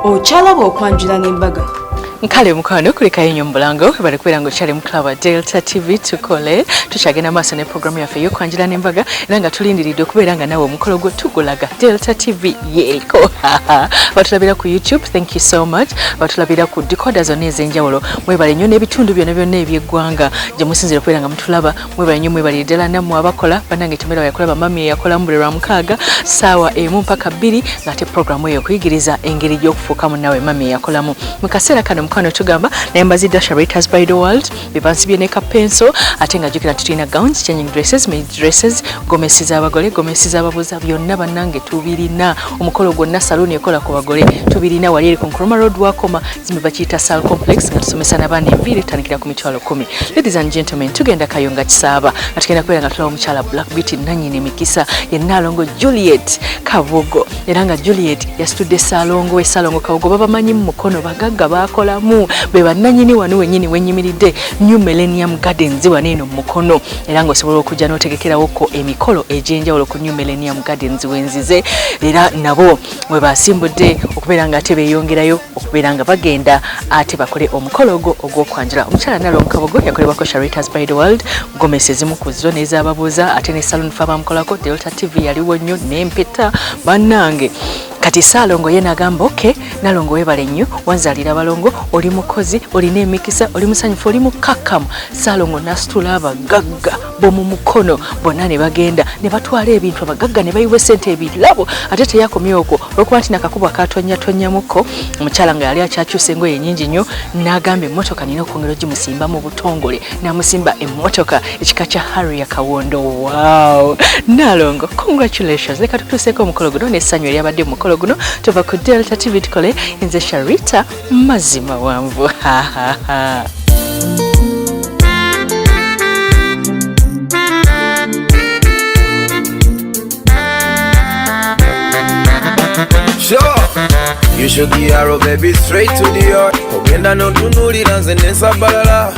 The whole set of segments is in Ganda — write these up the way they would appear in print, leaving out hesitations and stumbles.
Ochalaba okwanjula n'embaga. Nkale mukwano kulikayo nyombulango bali kwera ngo chale muklaba Delta TV tukole tuchagena maso ne program ya feyo kwanjula n'embaga era tulindiridde okubeera nga nawe omukolo gwo tugulaga Delta TV yeko batulabira ku YouTube. Thank you so much. Batulabira ku decoders ezenjawulo mwebale nnyo n'ebitundu byonna eby'eggwanga gye musinzira okubeera nga mutulaba mwebale nnyo mwebale ddala nammwe abakola bannange tumera yakola bamami yakola mu lwa mukaaga saawa 1 mpaka 2 ng'ate program eyo kuyigiriza engeri gy'okufuukamu nawe mami yakolamu mu kaseera kano mukano tugamba nembazidda Sharitas by the world bibansibye ne kapenso ate nga jukira tutina gowns, changing dresses, mid dresses, gomesi z'abagole, gomesi z'ababuza byonna bannange tubirina omukolo gwonna saloni ekola ku bagole tubirina wali eri ku Nkrumah Road wakoma zimba kiyita Sal Complex nga tusomesa n'abaana enviiri tandikira ku mitwalo 10. Ladies and gentlemen, tugenda kayonga kisaaba atugenda kubeera nga tulaba omukyala Black Beauty nannyini emikisa ye Ssalongo Juliet Kabugo era nga Juliet yasitudde Ssalongo Ssalongo Kabugo babamanyi mu mukono bagagga bakolamu be bannanyini wano wennyini wenyimiridde New Millennium Gardens wano eno mukono era nga osobola okujja n'otegekerawo ko emikolo egy'enjawulo ku New Millennium Gardens wenzize era nabo mwe basimbudde okubeera nga ate beeyongerayo okubeera nga bagenda ate bakole omukolo ogw'okwanjula. Omukyala Ssalongo Kabugo yakolebwako Sharitas by the world gomesi ezimu ku zo n'ez'ababuuza ate ne salon fa bamukolako Delta TV yaliwo nnyo n'empeta bannange kati Ssalongo ye nagamba okay Ssalongo webale nnyo wanzalira balongo oli mukozi olina emikisa oli musanyufu oli mukakamu. Ssalongo nasitula abagagga bomu mukono bonna ne bagenda ne batwala ebintu abagagga ne bayiwa sente ebirabo ate teyakomyewo okwo olwokuba nti nakakuba katonyatonyamuko omukyala nga yali akyakyusa engoye nnyingi nnyo n'agamba emmotoka nina okwongera ogimusimba mu butongole n'amusimba emmotoka ekika kya Harrier Kawondo. Wow, Ssalongo, congratulations. Leka tutuuseeko omukolo guno n'essanyu eryabadde mu mukolo guno tuva ku Delta TV tukole nze Sharita mazima wanvu. Sure, you should be arrow baby straight to the heart. Ogenda no tunulira nze nesabalala.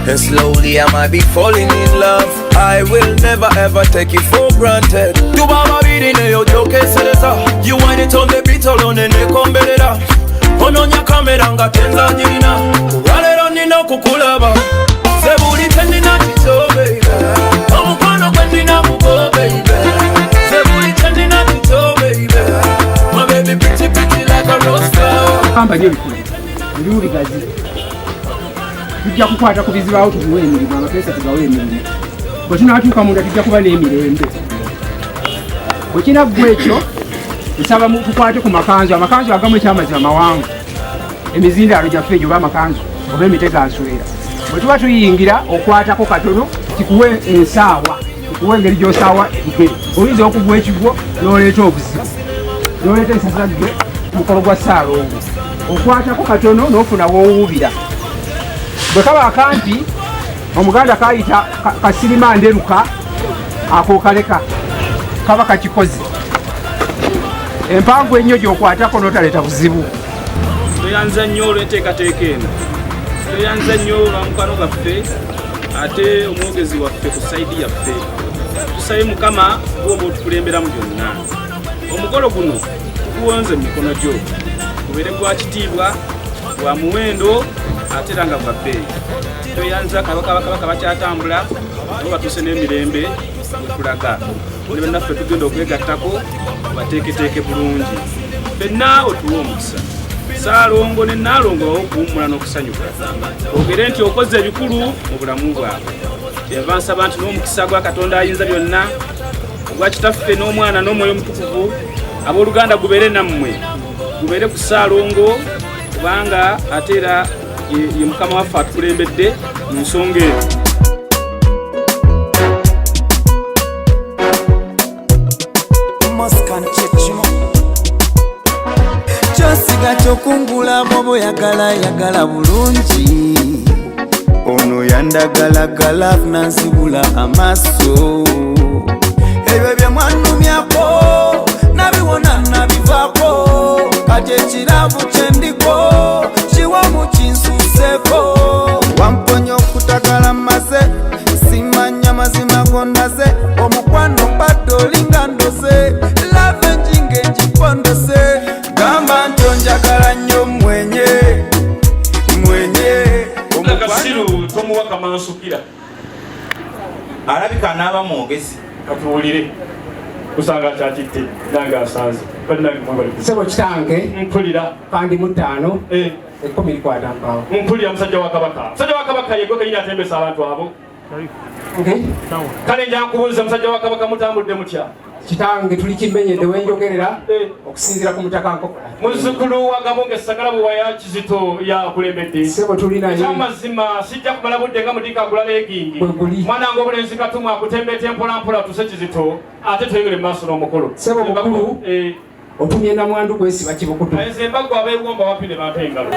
And slowly I might be falling in love. I will never ever take it for granted. Tu baba birine yo jokesereza. You want it on the beat alone ne kombelera. Ononya kamera nga tenza jirina. Walero nino kukulaba. Sebuli tendina kito baby. Omukono gwendina mugo baby. Sebuli tendina kito baby. My baby pretty pretty like a rose flower. Kamba nyo bikulu. Nduri gazi. Tujja kukwata ku bizibawo tubiwe emirimu amapesa tugawe emirimu bwe tunaatuuka munda tujja kuba n'emirembe bwe kinaggwa ekyo nsaba tukwate ku makanzu agamu ekyamazima mawanvu emizindaalo gyaffe egyo oba amakanzu oba emitega nswera bwe tuba tuyingira okwatako katono kikuwe ensaawa kikuwe engeri gy'osaawa ebigere oyinza okugwa ekigwo n'oleeta obuzibu n'oleeta ensasagge mukolo gwa Ssalongo okwatako katono n'ofuna woowubira bwe kaba akampi omuganda kayita kasirima nderuka ako kaleka kaba kakikozi empangu ennyo gy'okwatako n'otaleeta buzibu. Toyanza nnyo olw'enteekateeka eno toyanza nnyo olwa mukwano gaffe ate omwogezi waffe ku sayidi yaffe tusabe Mukama gwoba otukulemberamu byonna. Omukolo guno tuguwonze mu mikono gyo gubeere gwa kitiibwa gwa muwendo ate era nga gwa bbeeyi. Toyanza kabaka bakyatambula oba batuuse n'emirembe okulaga ne bannaffe tugenda okwegattako bateeketeeke bulungi ffenna otuwa omukisa. Ssalongo ne Ssalongo okuwummula n'okusanyuka ogere nti okoze ebikulu mu bulamu bwabwe. Kyeva nsaba nti n'omukisa gwa Katonda ayinza byonna ogwa kitaffe n'omwana n'omwoyo omutukuvu abooluganda gubeere nammwe gubeere ku Ssalongo kubanga ate era ye Mukama waffe atukulembedde mu nsonga eyo. Kyosiga kyokungula bobo yagala bulungi ono yandagalagala nansibula amaaso ebyo bye mwanumyako nabiwona nabivaako kati ekiravu kyendiko kiwamu kinsuseko wamponya okutagala maze simanya mazima gondaze omukwano badde olinga ndoze lave njinga engikondose gamba nti onjagala nnyo wansukira alabika n'aba mwogezi katuwulire kusanga kyatitte nange asanze bannange mwebali sebo kitange mpulira kandi mu 5 ekumi likwata mpawo mpulira musajja wa kabaka yegwe kenyini atembesa abantu abo kale njankubuuliza musajja wa kabaka mutambudde mutya kitange tuli kimenyedde wenjogerera okusinzira ku mutaka nkokola muzzukulu wa gabonge sagala buwaya kizito yakulembedde sebo tuli naye kyamazima sijja kumala budde nga mutika agula legingi mwana nga obulenzi katumu akutembeete mpolampola tuse kizito ate toyogere mu maaso n'omukulu sebo mukulu otumye namwandu gwesiba kibukutu nze mbagwa abeewomba wapi ne bampa engalo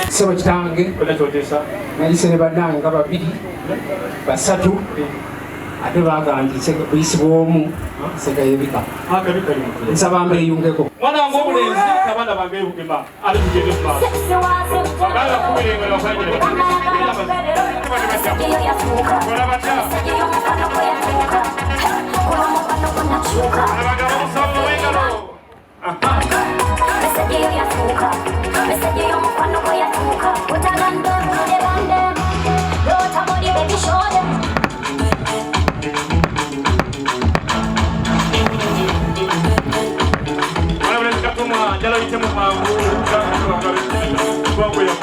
sebo kitange nayise ne bannange nga 2 3 ate bagandise buyisibwa omu segayebika nsaba mbeyungeko mwana wange obulenzi abaana bange bugema ali kugende mu maaso bagala kubirenga lwakanyere abagabo musawo wengalo jalo itemu mangu kwa ya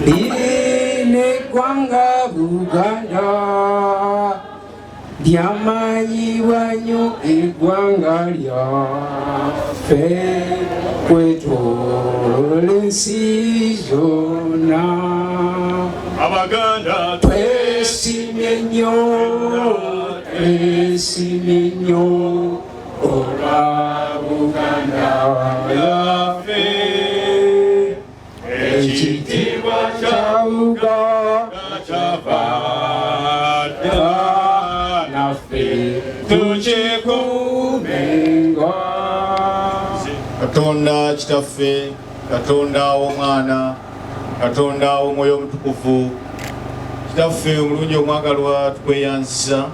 Ine kwanga Buganda Diamanyi wanyu igwanga lyaffe kwetwolola ensi yonna Abaganda twesimye nnyo olwa Buganda yaffe ekitiibwa kya Buganda kyavadda naffe tukikuumenga. Katonda kitaffe, Katonda w'omwana, Katonda w'omwoyo omutukuvu, kitaffe omulungi omwagalwa tukweyanzisa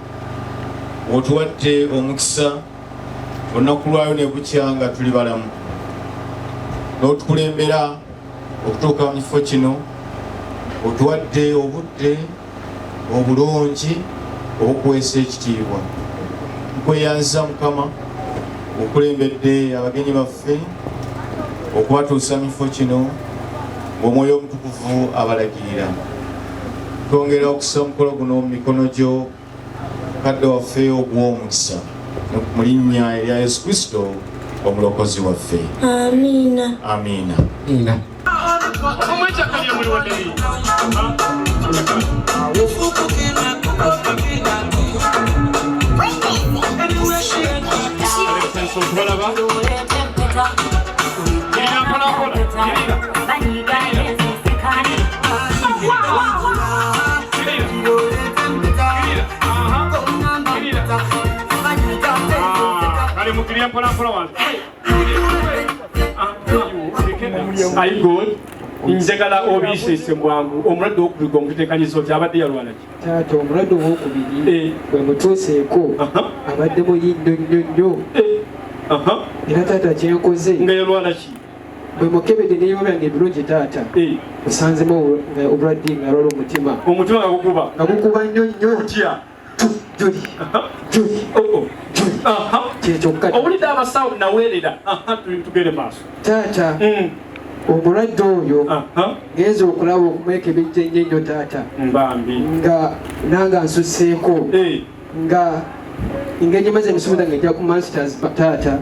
otuwadde omukisa olunaku lwayo ne bukya nga tuli balamu n'otukulembera okutuuka mu kifo kino otuwadde obudde obulungi obukuweesa ekitiibwa. Nkweyanziza Mukama okulembedde abagenyi baffe okubatuusa mu kifo kino ng'omwoyo omutukuvu abalagirira. Twongera okussa omukolo guno mu mikono gyo kadde waffe ogw'omukisa mu linnya erya Yesu Kristo omulokozi waffe. Amiina. Amiina. Are you good? Njagala obisese bwangu omulwadde w'okubiri omuteekanyiza oti abadde yalwala ki? Taata omulwadde ow'okubiri bwe mutuuseeko abadde muyindo nnyo era taata kyenkoze nga yalwala ki? bwe mukebedde n'ebyo byange ebirungi taata osanzemu obulwadde nga alwala omutima nga gukuba nnyo nnyo otya juli kyekyokka obulidde abasawo naweerera tugende maaso taata omulwadde oyo genza okulaba okumwekebejja ennyo ennyo taata nga nanga nsusseeko nga engeri maze emisuubiza nga ejja ku masters taata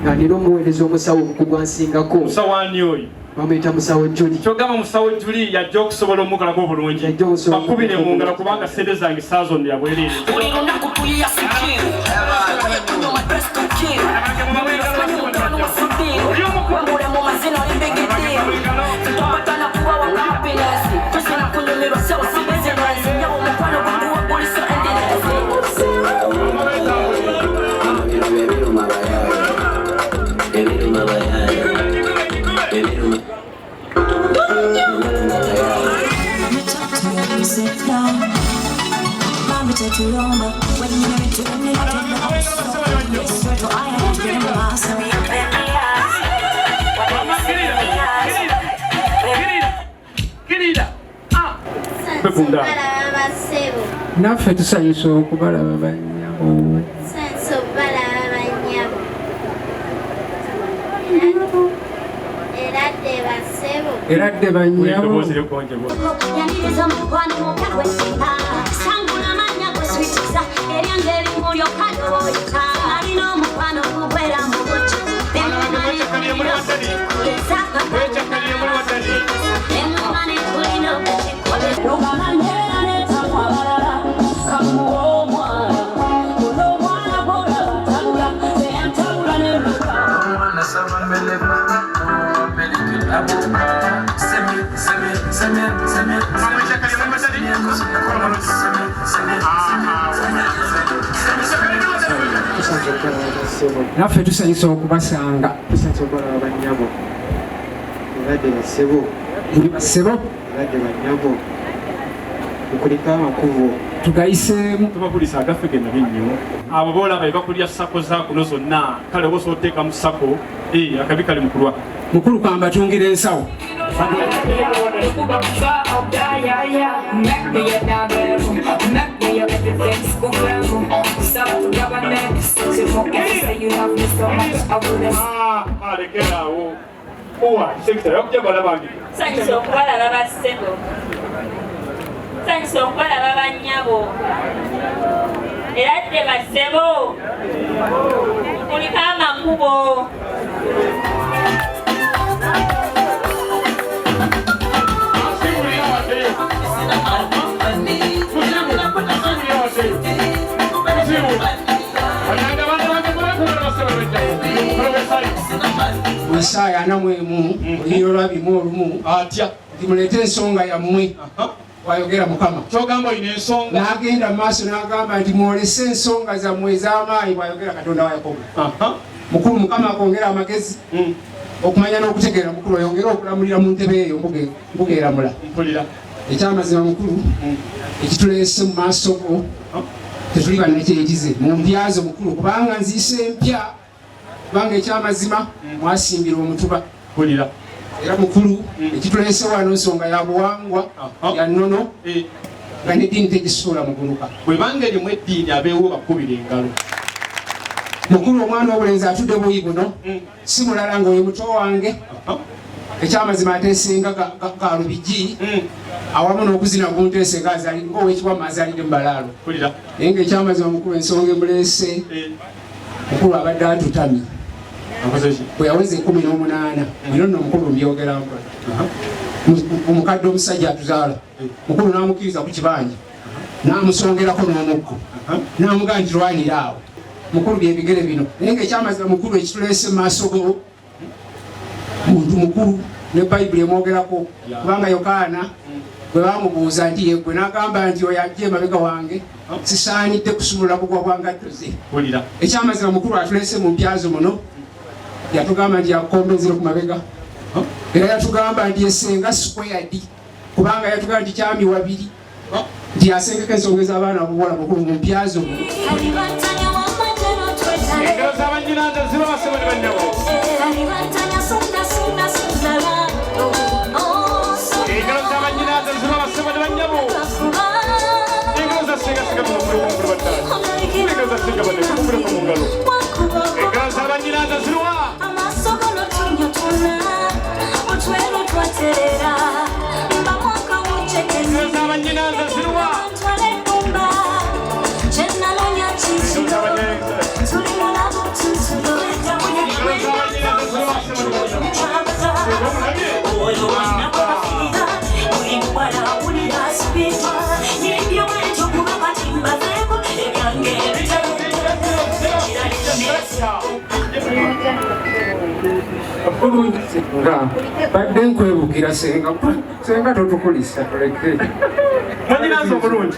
nga ndina omuweereza omusawo okugwa nsingako musawaani oyo bamuyita musawo Juli. Kyogamba musawo Juli yajja okusobola omukalako obulungi. Bakubire mu ngalo kubanga sede zange saazondo yabwerere. Naffe tusanyusa okubalaba bannyabo. Eradde bannyabo. Naffe tusanyusa okubasanga. Tusanyusa okubalaba bannyabo. Eradde bassebo. Ndi bassebo. Eradde bannyabo. Mukuliko amakubo. Tugayiseemu. Tubagulisa agaffe ge nali nnyo. Abo boolaba bakulya sako za kuno zonna kale oba osooteeka mu sako akabi kali mukulwa. Mukulu kamba tungira ensawo. Thanks okubalaba bannyabo. Eradde bassebo. Kuliko amakubo. Masaya anamwemu oliyolwa bimu olumu atya timuleete ensonga yammwe wayogera Mukama. Kyogamba olina ensonga. N'agenda mu maaso n'agamba nti mwolese ensonga zammwe ez'amaanyi bw'ayogera Katonda wa Yakobo. Mukulu Mukama akongera amagezi okumanya n'okutegeera. Mukulu oyongera okulamulira mu ntebe eyo mbugeeramula. Ekyamazima mukulu ekituleese mu maaso go tetuli bannakyeyigize mu mpyazo mukulu kubanga nziise empya kubanga ekyamazima mwasimbira omutuba. Era mukulu ekituleese wano nsonga ya buwangwa ya nnono nga n'eddiini tegisuula muguluka. Bwe banga erimu eddiini abeewo bakubira engalo. Mukulu omwana w'obulenzi atudde buyi buno si mulala nga oyo muto wange. Ekyamazima ateesenga Kalubigi awamu n'okuzina gunteese ng'owekibwama azaalidde mu balaalo. Naye ng'ekyamazima mukulu ensonga emuleese mukulu abadde atutamye. Bwe yaweza 18 bino nno mukulu mbyogera mpola. Omukadde omusajja atuzaala mukulu n'amukkiriza ku kibanja n'amusongerako n'omuggo n'amugamba nti lwanira awo. Mukulu byebigere bino naye ng'ekyamazima mukulu ekituleese mu maaso go muntu mukulu ne Bayibuli emwogerako kubanga Yokaana bwe bamubuuza nti yegwe n'agamba nti oyo ajja emabega wange sisaanidde kusumulula bugwa bwa ngatto ze. Ekyamazima mukulu atuleese mu mpyazo muno yatugamba nti yakombezere ku mabega era yatugamba nti esenga squared kubanga yatugamba nti kyami wabiri nti yasengeka ensonga ez'abaana abubuwala mukulu mu mpyazo muno. nga badde nkwebukira senga totukulisa tuleke mwanyinaze omulungi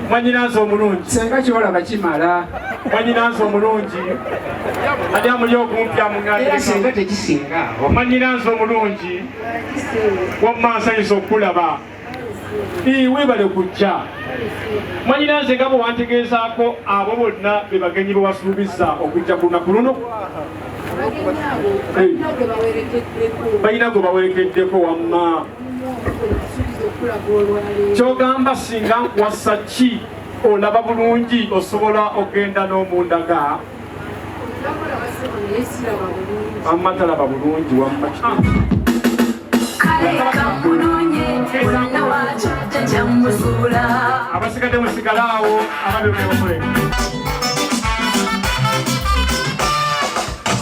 mwanyinaze omulungi senga kibalaba kimala mwanyinaze omulungi ali amuli okumpya era senga tekisingaawo mwanyinaze omulungi wamma nsanyusa okulaba weebale kujja mwanyinaze nga bwe wantegeezaako abo bonna be bagenyi be wasuubiza okujja ku lunaku luno balina gwe bawerekeddeko wamma kyogamba singa nkuwasa ki olaba bulungi osobola okgenda n'omundaga wamma talaba bulungi wamma abasigadde musigalaawo ababebeokole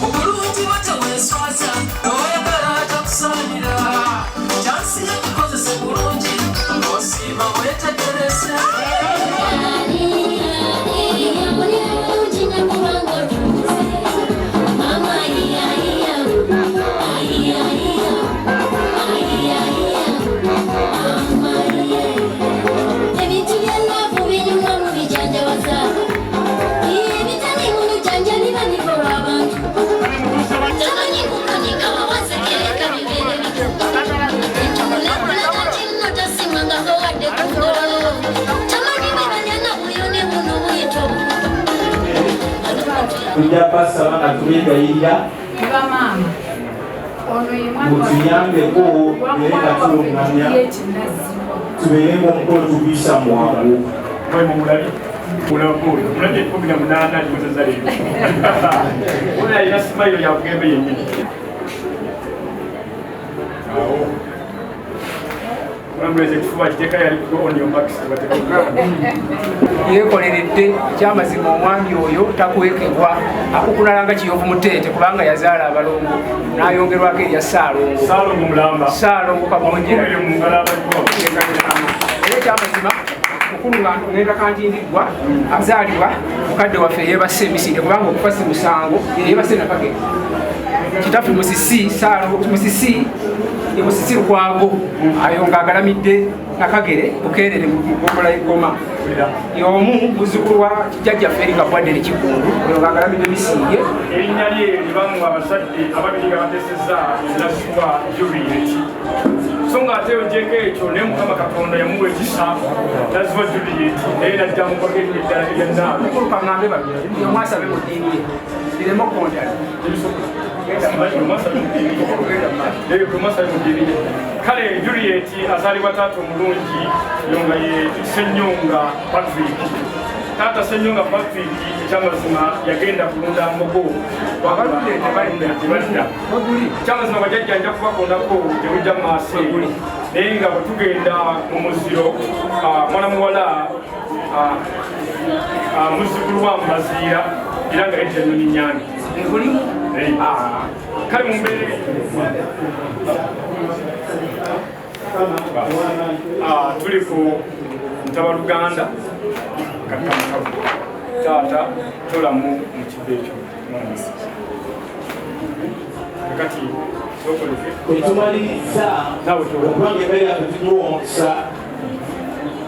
obulungi bweteweswaza oyagala atakusaanira kyansi yakukozesa bulungi osiima wetegerese kujja basaba nga tubegayirira mutuyambeko era nga tulungamya tubeeremu omukolo tugwisa mwangu mulabye 18 alikozesa leero oyo alina simayiro yakugembe yennyini awo yekoleredde ekyamazima omwami oyo takwekebwa akukunalanga kiyovu muteete kubanga yazaala abalongo n'ayongerwako erya Ssalongo kabonjera era ekyamazima mukulu nga ngenda kantindiddwa azaalibwa mukadde waffe yeebase emisinde kubanga okufa si musango yeebase nakage kitaffe musisi Lukwago ayo ng'agalamidde Nakagere Bukeerere mu Ggogola y'Eggoma y'omu muzzukulu wa jjajjaffe eri Kabwadde ne Kigundu oyo ng'agalamidde Misinde. Erinnya lye libamu abazadde ababiri nga bateesezza ekinasibwa Juliet so ng'ate ogyeko ekyo naye Mukama Katonda yamuwa ekisa naziwa Juliet naye najja mukogedde eddala eryannaaba mukulu kaŋŋambe babiri yomwasabe mu ddiini ye lireme okukondana kale Juliet azaalibwa taata omulungi yonga ye Ssenyonga Patrick. Taata Ssenyonga Patrick ekyamazima yagenda kulunda mbogo ekyamazima bajjajjanja kubakondako temujja mu maaso naye nga bwe tugenda mu muziro mwana muwala muzzukulu wa Mubaziira era nga yedda ennyonyi nnyanja kale mumbeere tuli ku Ntabaluganda Kakamakabu taata tolamu mu kibbo ekyo kati sokoleke wetumaliriza okubanga embeera yaffe tunywa omukisa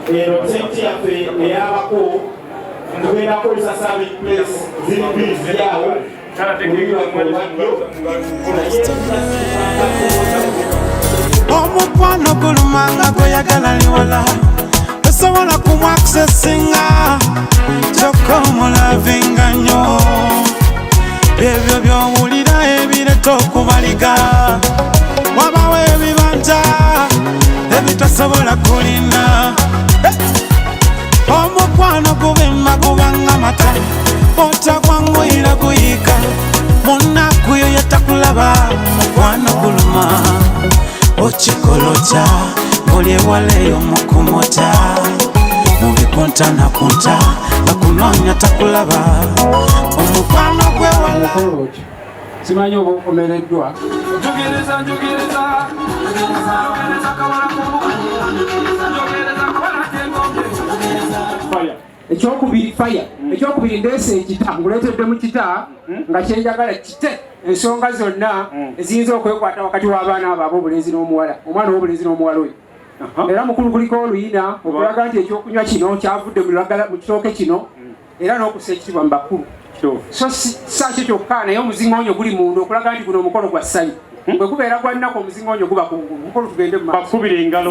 ero senti yaffe eyabako tugenda kukozesa service place ziri bizi yawo omukwano gulumanga gweyagala liwala tosobola kumwakusesinga kyokka omulavinga nnyo ebyo byowulira ebireta okubaliga wabawo ebibanja ebitasobola kulina omukwano gubimba gubanga mata otagwanguyira guyika munakuyo yatakulaba mukwano guluma okikolota olyewaleyo mukumota mubikunta bakunoonya takulaba omukwano gwewala simanyi oba okomereddwa ekyokubiri fire ekyokubiri ndeese ekita nguleetedde mu kita nga kyenjagala kite ensonga zonna eziyinza okwekwata wakati w'abaana abo ab'obulenzi n'omuwala omwana w'obulenzi n'omuwala oyo era mukulu kuliko oluyina okulaga nti ekyokunywa kino kyavudde mu kitooke kino era n'okusa ekitibwa mu bakulu so sakyo kyokka naye omuzingoonyo guli munda okulaga nti guno omukolo gwa ssanyu bwe gubeera gwa nnaku omuzingoonyo guba kungulu mukolo tugende mu maaso bakubira engalo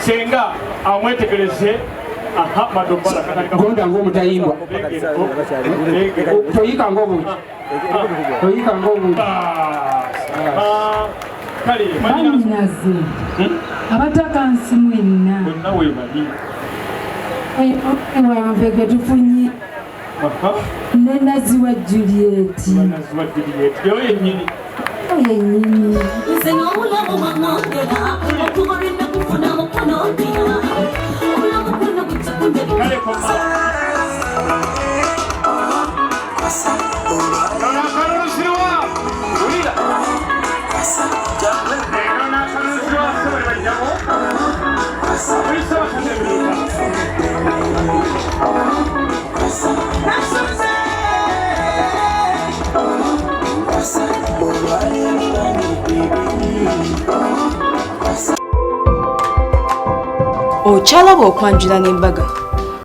senga amwetegereze madombala gonda ng'omutayimbwa toyika ng'obuki toyika ng'obuki baninaze abataka nsi mwenna wamvege tufunye nenazi wa Juliet yenyini Okyalaba okwanjula n'embaga.